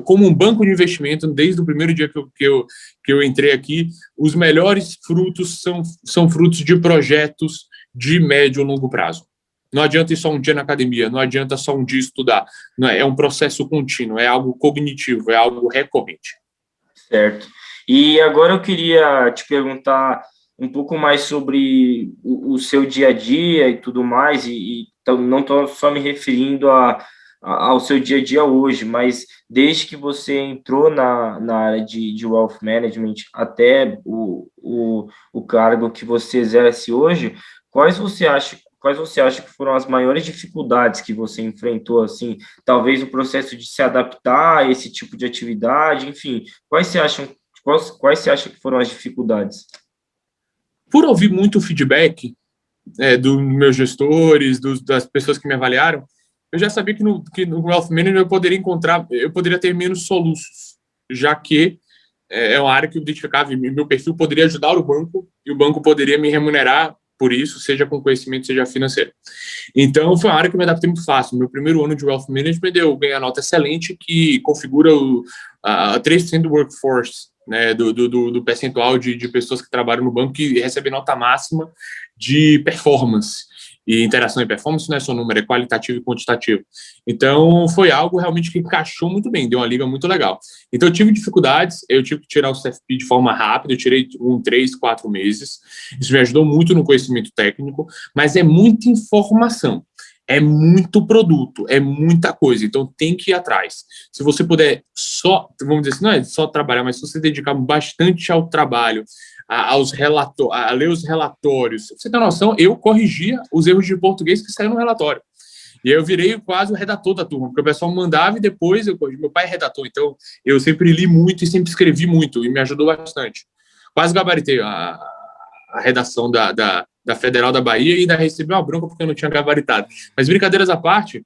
Como um banco de investimento, desde o primeiro dia que eu entrei aqui, os melhores frutos são frutos de projetos de médio e longo prazo. Não adianta ir só um dia na academia, não adianta só um dia estudar. Não é um processo contínuo, é algo cognitivo, é algo recorrente. Certo. E agora eu queria te perguntar um pouco mais sobre o seu dia a dia e tudo mais, então, não estou só me referindo ao seu dia a dia hoje, mas desde que você entrou na área de Wealth Management até o cargo que você exerce hoje, quais você acha que foram as maiores dificuldades que você enfrentou, assim, talvez o processo de se adaptar a esse tipo de atividade, enfim, quais você acha que foram as dificuldades? Por ouvir muito feedback dos meus gestores, das pessoas que me avaliaram, eu já sabia que no Wealth Management eu poderia ter menos soluços, já que é uma área que eu identificava, e meu perfil poderia ajudar o banco, e o banco poderia me remunerar por isso, seja com conhecimento, seja financeiro. Então, foi uma área que eu me adaptei muito fácil. Meu primeiro ano de Wealth Management, eu ganhei a nota excelente, que configura a 3% do workforce, né, do percentual de pessoas que trabalham no banco que recebem nota máxima de performance. E interação e performance não é só número, é qualitativo e quantitativo. Então, foi algo realmente que encaixou muito bem, deu uma liga muito legal. Então, eu tive dificuldades, eu tive que tirar o CFP de forma rápida, eu tirei 3, 4 meses. Isso me ajudou muito no conhecimento técnico, mas é muita informação, é muito produto, é muita coisa, então tem que ir atrás. Se você puder vamos dizer assim, não é só trabalhar, mas se você dedicar bastante ao trabalho, a ler os relatórios. Você tem noção, eu corrigia os erros de português que saíram no relatório. E aí eu virei quase o redator da turma, porque o pessoal mandava e depois eu corrigi. Meu pai é redator, então eu sempre li muito e sempre escrevi muito, e me ajudou bastante. Quase gabaritei a redação da Federal da Bahia e ainda recebi uma bronca porque eu não tinha gabaritado. Mas brincadeiras à parte,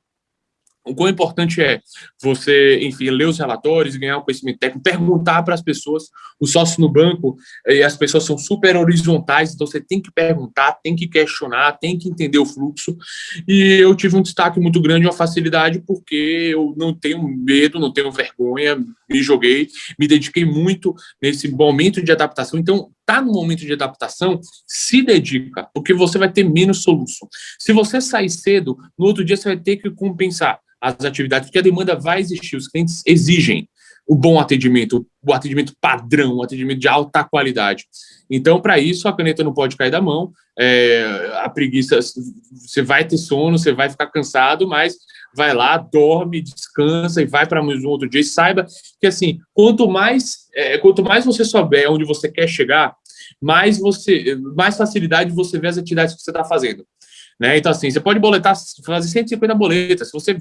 o quão importante é você, enfim, ler os relatórios e ganhar um conhecimento técnico, perguntar para as pessoas, os sócios no banco, e as pessoas são super horizontais, então você tem que perguntar, tem que questionar, tem que entender o fluxo. E eu tive um destaque muito grande, uma facilidade, porque eu não tenho medo, não tenho vergonha, me joguei, me dediquei muito nesse momento de adaptação. Então, tá no momento de adaptação, se dedica, porque você vai ter menos solução. Se você sair cedo, no outro dia você vai ter que compensar as atividades, porque a demanda vai existir, os clientes exigem o bom atendimento, o atendimento padrão, o atendimento de alta qualidade. Então, para isso, a caneta não pode cair da mão, a preguiça, você vai ter sono, você vai ficar cansado, mas vai lá, dorme, descansa e vai para mais um outro dia. E saiba que, assim, quanto mais você souber onde você quer chegar, mais facilidade você vê as atividades que você está fazendo. Né? Então, assim, você pode fazer 150 boletas. Se você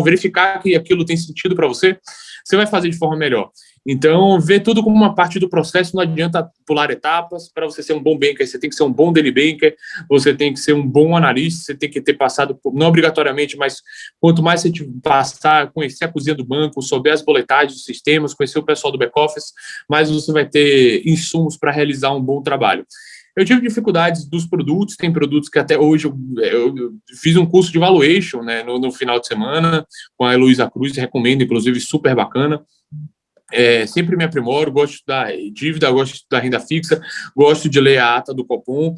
verificar que aquilo tem sentido para você, você vai fazer de forma melhor. Então, ver tudo como uma parte do processo, não adianta pular etapas. Para você ser um bom banker, você tem que ser um bom daily banker, você tem que ser um bom analista, você tem que ter passado, não obrigatoriamente, mas quanto mais você passar, conhecer a cozinha do banco, souber as boletagens dos sistemas, conhecer o pessoal do back-office, mais você vai ter insumos para realizar um bom trabalho. Eu tive dificuldades dos produtos, tem produtos que até hoje eu fiz um curso de valuation, né, no final de semana com a Heloísa Cruz, recomendo, inclusive, super bacana. sempre me aprimoro, gosto de estudar dívida, gosto de estudar renda fixa, gosto de ler a ata do Copom,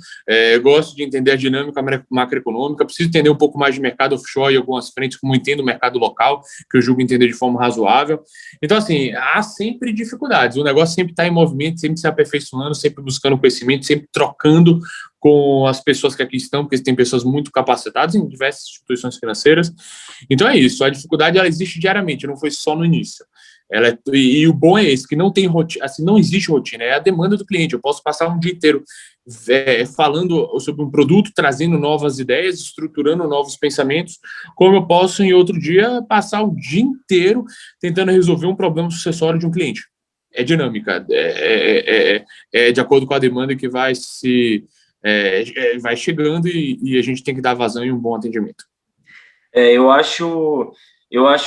gosto de entender a dinâmica macroeconômica, preciso entender um pouco mais de mercado offshore e algumas frentes, como entendo o mercado local, que eu julgo entender de forma razoável. Então, assim, há sempre dificuldades, o negócio sempre está em movimento, sempre se aperfeiçoando, sempre buscando conhecimento, sempre trocando com as pessoas que aqui estão, porque tem pessoas muito capacitadas em diversas instituições financeiras. Então é isso, a dificuldade ela existe diariamente, não foi só no início. E o bom é esse, que não tem rotina, assim, não existe rotina, é a demanda do cliente. Eu posso passar um dia inteiro falando sobre um produto, trazendo novas ideias, estruturando novos pensamentos, como eu posso, em outro dia, passar o dia inteiro tentando resolver um problema sucessório de um cliente. É dinâmica, é de acordo com a demanda que vai vai chegando e a gente tem que dar vazão e um bom atendimento. Eu acho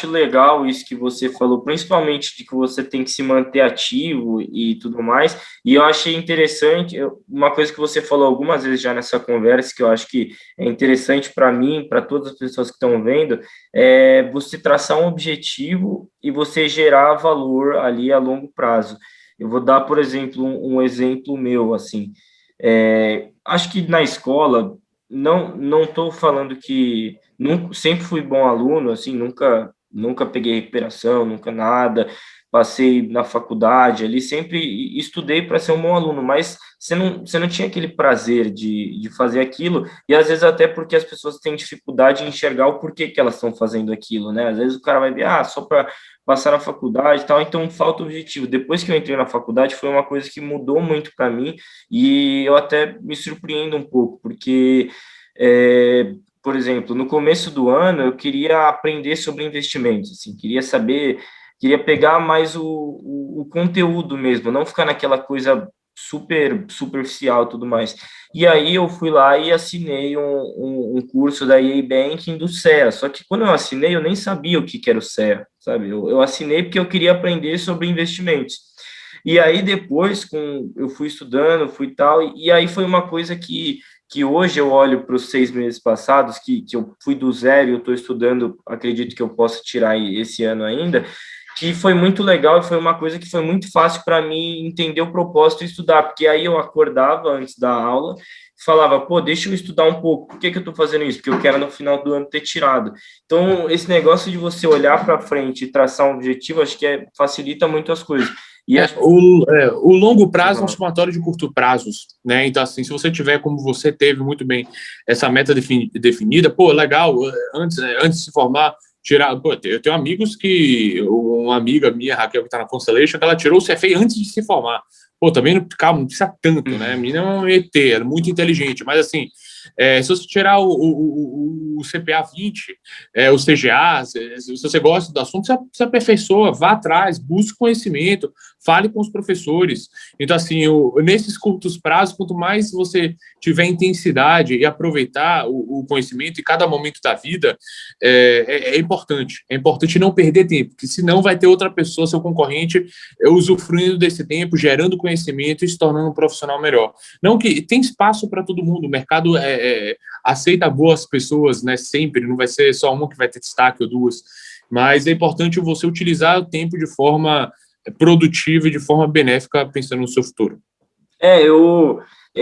legal isso que você falou, principalmente de que você tem que se manter ativo e tudo mais. E eu achei interessante, uma coisa que você falou algumas vezes já nessa conversa, que eu acho que é interessante para mim, para todas as pessoas que estão vendo, é você traçar um objetivo e você gerar valor ali a longo prazo. Eu vou dar, por exemplo, um exemplo meu, assim. Acho que na escola, não estou falando que nunca, sempre fui bom aluno, assim, nunca peguei recuperação, nunca nada, passei na faculdade ali, sempre estudei para ser um bom aluno, mas você não tinha aquele prazer de fazer aquilo, e às vezes até porque as pessoas têm dificuldade em enxergar o porquê que elas estão fazendo aquilo, né? Às vezes o cara vai ver, só para passar na faculdade e tal, então falta objetivo. Depois que eu entrei na faculdade, foi uma coisa que mudou muito para mim, e eu até me surpreendo um pouco, porque por exemplo, no começo do ano eu queria aprender sobre investimentos, assim, queria pegar mais o conteúdo mesmo, não ficar naquela coisa super superficial e tudo mais. E aí eu fui lá e assinei um curso da EA Banking do CEA, só que quando eu assinei eu nem sabia o que era o CEA, sabe? Eu assinei porque eu queria aprender sobre investimentos. E aí depois, eu fui estudando, fui tal, e aí foi uma coisa que hoje eu olho para os 6 meses passados, que eu fui do zero e eu estou estudando, acredito que eu possa tirar esse ano ainda, que foi muito legal e foi uma coisa que foi muito fácil para mim entender o propósito e estudar, porque aí eu acordava antes da aula e falava, pô, deixa eu estudar um pouco, por que eu estou fazendo isso? Porque eu quero no final do ano ter tirado. Então, esse negócio de você olhar para frente e traçar um objetivo, acho que facilita muito as coisas. O longo prazo é um somatório de curto prazos, né? Então, assim, se você tiver, como você teve muito bem, essa meta definida, pô, legal, antes de se formar, tirar. Pô, eu tenho amigos uma amiga minha, Raquel, que está na Constellation, que ela tirou o CFA antes de se formar. Pô, também não precisa tanto, né? A menina é um ET, é muito inteligente, mas assim, se você tirar o CPA 20, o CGA, se você gosta do assunto, você aperfeiçoa, vá atrás, busque conhecimento, fale com os professores. Então, assim, nesses curtos prazos, quanto mais você tiver intensidade e aproveitar o conhecimento em cada momento da vida, é importante. É importante não perder tempo, porque senão vai ter outra pessoa, seu concorrente, usufruindo desse tempo, gerando conhecimento e se tornando um profissional melhor. Não que tem espaço para todo mundo, o mercado aceita boas pessoas, né? Sempre, não vai ser só uma que vai ter destaque ou duas, mas é importante você utilizar o tempo de forma produtiva e de forma benéfica, pensando no seu futuro. É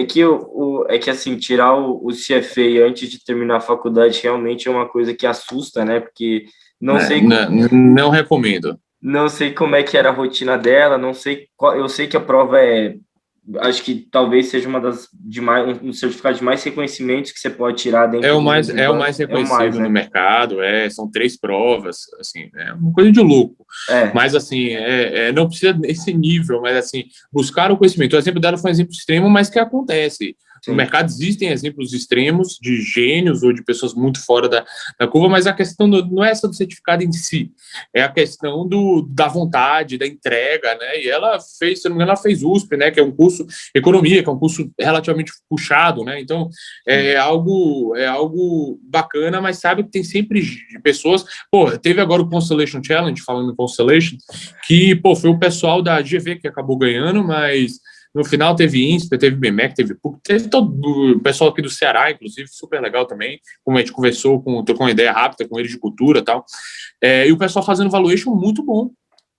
que assim, tirar o CFA antes de terminar a faculdade realmente é uma coisa que assusta, né? Porque não recomendo. Não sei como é que era a rotina dela, não sei eu sei que a prova acho que talvez seja um certificado de mais reconhecimentos que você pode tirar dentro É o mais reconhecido no mercado, são 3 provas, assim, é uma coisa de louco. Mas, assim, não precisa desse nível, mas, assim, buscar o conhecimento. O exemplo dela foi um exemplo extremo, mas que acontece. Sim. No mercado existem exemplos extremos de gênios ou de pessoas muito fora da curva, mas a questão não é essa do certificado em si, é a questão da vontade, da entrega, né? E ela fez, se não me engano, ela fez USP, né? Que é um curso economia, que é um curso relativamente puxado, né? Então, é algo bacana, mas sabe que tem sempre pessoas... Pô, teve agora o Constellation Challenge, falando em Constellation, que, pô, foi o pessoal da GV que acabou ganhando, mas no final teve INSPER, teve BMEC, teve PUC, teve todo o pessoal aqui do Ceará, inclusive, super legal também, como a gente conversou, trocou uma ideia rápida com eles de cultura e tal, e o pessoal fazendo valuation muito bom.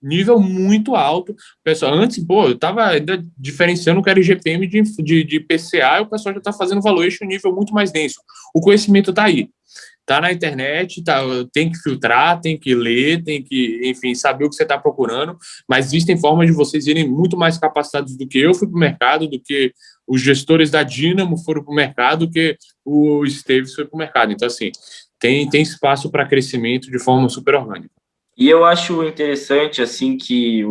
nível muito alto. Pessoal, antes, pô, eu estava ainda diferenciando o que era IGPM de PCA, e o pessoal já está fazendo valuation em nível muito mais denso. O conhecimento está aí. Tá na internet, tá, tem que filtrar, tem que ler, tem que, enfim, saber o que você está procurando, mas existem formas de vocês irem muito mais capacitados do que eu fui para o mercado, do que os gestores da Dynamo foram para o mercado, do que o Esteves foi para o mercado. Então, assim, tem espaço para crescimento de forma super orgânica. E eu acho interessante, assim, que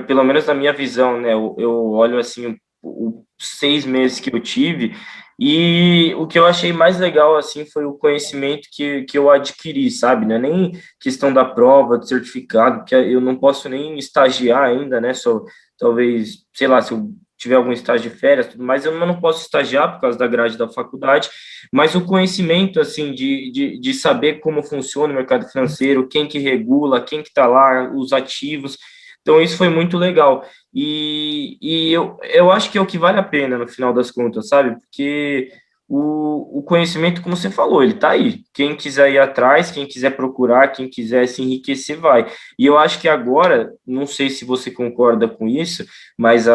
pelo menos na minha visão, né, eu olho, assim, os 6 meses que eu tive, e o que eu achei mais legal, assim, foi o conhecimento que eu adquiri, sabe, né, nem questão da prova, do certificado, porque eu não posso nem estagiar ainda, né, só, talvez, sei lá, se eu tiver algum estágio de férias, tudo mais, eu não posso estagiar por causa da grade da faculdade, mas o conhecimento, assim, de saber como funciona o mercado financeiro, quem que regula, quem que está lá, os ativos, então isso foi muito legal, e eu acho que é o que vale a pena no final das contas, sabe, porque o conhecimento, como você falou, ele está aí, quem quiser ir atrás, quem quiser procurar, quem quiser se enriquecer, vai, e eu acho que agora, não sei se você concorda com isso, mas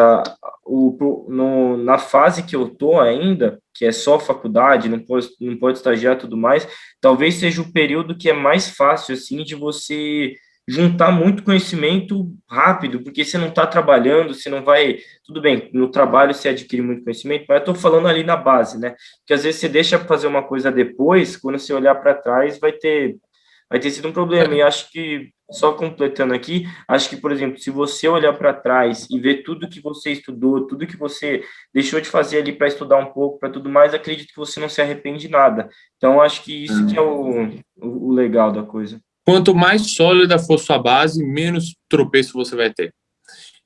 na fase que eu tô ainda, que é só faculdade, não pode estagiar e tudo mais, talvez seja o período que é mais fácil, assim, de você juntar muito conhecimento rápido, porque você não está trabalhando, você não vai... Tudo bem, no trabalho você adquire muito conhecimento, mas eu estou falando ali na base, né? Porque às vezes você deixa fazer uma coisa depois, quando você olhar para trás, vai ter sido um problema. E acho que, só completando aqui, acho que, por exemplo, se você olhar para trás e ver tudo que você estudou, tudo que você deixou de fazer ali para estudar um pouco, para tudo mais, acredito que você não se arrepende de nada. Então, acho que isso que é o legal da coisa. Quanto mais sólida for sua base, menos tropeço você vai ter.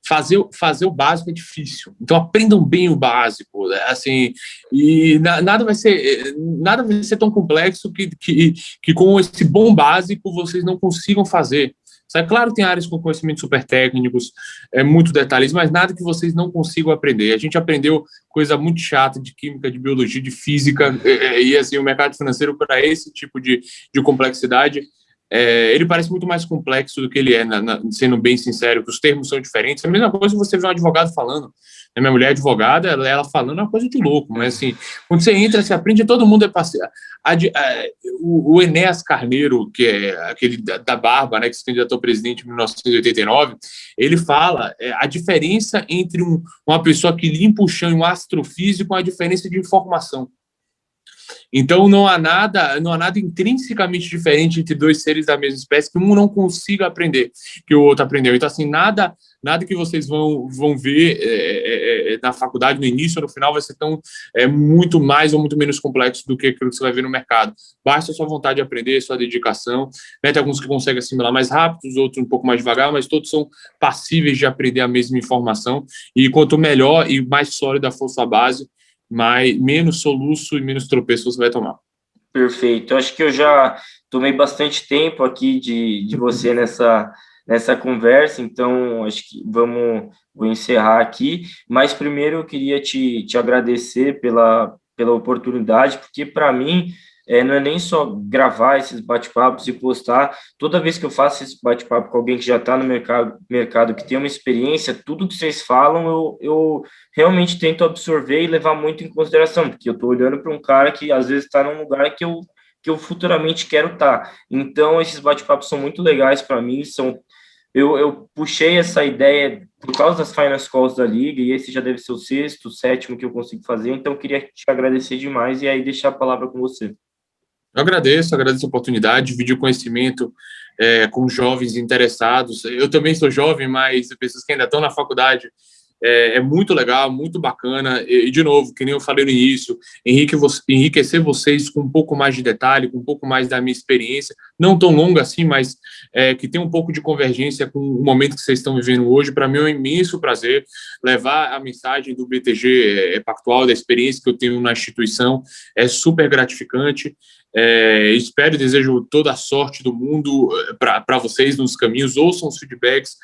Fazer o básico é difícil. Então aprendam bem o básico, né? Assim, e nada vai ser tão complexo que com esse bom básico vocês não consigam fazer. Sabe? Claro, tem áreas com conhecimentos super técnicos, muito detalhes, mas nada que vocês não consigam aprender. A gente aprendeu coisa muito chata de química, de biologia, de física, e assim, o mercado financeiro, para esse tipo de complexidade, ele parece muito mais complexo do que ele é, sendo bem sincero, que os termos são diferentes. É a mesma coisa que você vê um advogado falando. Minha mulher é advogada, ela falando é uma coisa de louco, mas assim, quando você entra, você aprende, todo mundo é parceiro. O Enéas Carneiro, que é aquele da barba, né, que se candidatou a presidente em 1989, ele fala a diferença entre uma pessoa que limpa o chão e um astrofísico, a diferença de informação. Então não há nada intrinsecamente diferente entre dois seres da mesma espécie que um não consiga aprender que o outro aprendeu. Então assim, nada que vocês vão ver na faculdade, no início ou no final, vai ser tão muito mais ou muito menos complexo do que aquilo que você vai ver no mercado. Basta a sua vontade de aprender, sua dedicação, né? Tem alguns que conseguem assimilar mais rápido, os outros um pouco mais devagar, mas todos são passíveis de aprender a mesma informação, e quanto melhor e mais sólida for sua base, menos soluço e menos tropeço você vai tomar. Perfeito. Eu acho que eu já tomei bastante tempo aqui de você nessa conversa, então acho que vou encerrar aqui. Mas primeiro eu queria te agradecer pela oportunidade, porque para mim não é nem só gravar esses bate-papos e postar. Toda vez que eu faço esse bate-papo com alguém que já está no mercado, que tem uma experiência, tudo que vocês falam, eu realmente tento absorver e levar muito em consideração, porque eu estou olhando para um cara que às vezes está num lugar que eu futuramente quero estar. Então, esses bate-papos são muito legais para mim, eu puxei essa ideia por causa das Finance Calls da Liga, e esse já deve ser o sexto, sétimo que eu consigo fazer, então eu queria te agradecer demais e aí deixar a palavra com você. Eu agradeço a oportunidade, dividir o conhecimento com jovens interessados. Eu também sou jovem, mas pessoas que ainda estão na faculdade, é muito legal, muito bacana. E, de novo, que nem eu falei no início, enriquecer vocês com um pouco mais de detalhe, com um pouco mais da minha experiência, não tão longa assim, mas que tem um pouco de convergência com o momento que vocês estão vivendo hoje. Para mim é um imenso prazer levar a mensagem do BTG Pactual, da experiência que eu tenho na instituição. É super gratificante. Espero e desejo toda a sorte do mundo para vocês nos caminhos. Ouçam os feedbacks,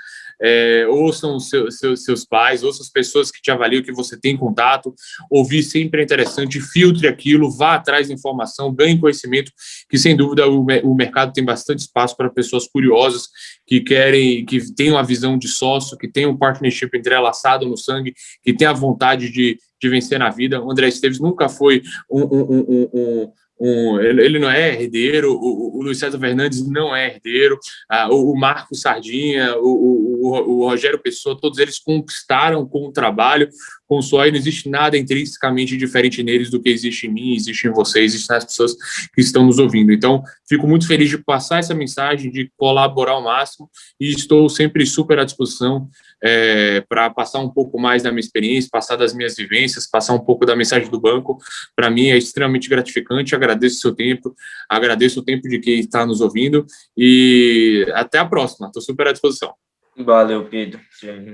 ouçam seus pais, ouçam as pessoas que te avaliam, que você tem contato. Ouvir sempre é interessante, filtre aquilo, vá atrás de informação, ganhe conhecimento, que sem dúvida o mercado tem bastante espaço para pessoas curiosas que tenham a visão de sócio, que tenham um partnership entrelaçado no sangue, que tenham a vontade de vencer na vida. O André Esteves nunca foi ele não é herdeiro, o Luiz César Fernandes não é herdeiro, o Marco Sardinha, o Rogério Pessoa, todos eles conquistaram com o trabalho, com o suor, e não existe nada intrinsecamente diferente neles do que existe em mim, existe em você, existe nas pessoas que estão nos ouvindo. Então, fico muito feliz de passar essa mensagem, de colaborar ao máximo, e estou sempre super à disposição para passar um pouco mais da minha experiência, passar das minhas vivências, passar um pouco da mensagem do banco. Para mim é extremamente gratificante, agradeço o seu tempo, agradeço o tempo de quem está nos ouvindo, e até a próxima, estou super à disposição. Valeu, Pedro.